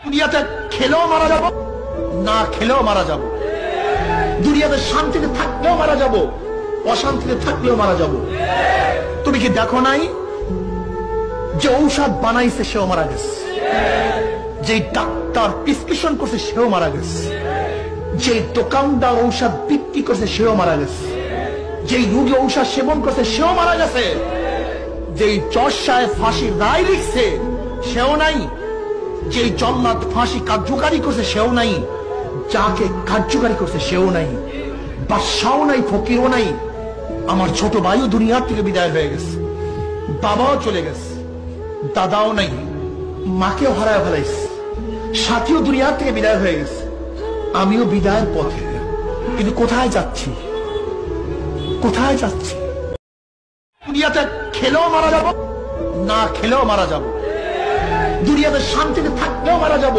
দুনিয়াতে খেলেও মারা যাব, না খেলেও মারা যাব। দুনিয়াতে শান্তিতে থাকলেও মারা যাব, অশান্তিতে থাকলেও মারা যাব। তুমি কি দেখো নাই যে ঔষধ বানাইছে সেও মারা গেছে, যে ডাক্তার প্রেসক্রিপশন করছে সেও মারা গেছে, যে দোকানদার ঔষধ বিক্রি করছে সেও মারা গেছে, যে রোগী ঔষধ সেবন করছে সেও মারা গেছে, যে জজ সাহেব ফাঁসির রায় লিখছে সেও নাই, যে জল্লাদ ফাঁসি কার্যকারী করছে সেও নাই, যাকে কার্যকারী করছে সেও নাই, বাদশাও নাই, ফকিরও নাই। আমার ছোট ভাইও দুনিয়ার থেকে বিদায় হয়ে গেছে, বাবাও চলে গেছে, দাদাও নাই, মাকেও হারায় ফেলাইছে, সাথীও দুনিয়ার থেকে বিদায় হয়ে গেছে, আমিও বিদায়ের পথে। কিন্তু কোথায় যাচ্ছি, কোথায় যাচ্ছি? দুনিয়াতে খেলেও মারা যাব, না খেলেও মারা যাব। দুনিয়াতে শান্তিতে থাকলেও মারা যাব।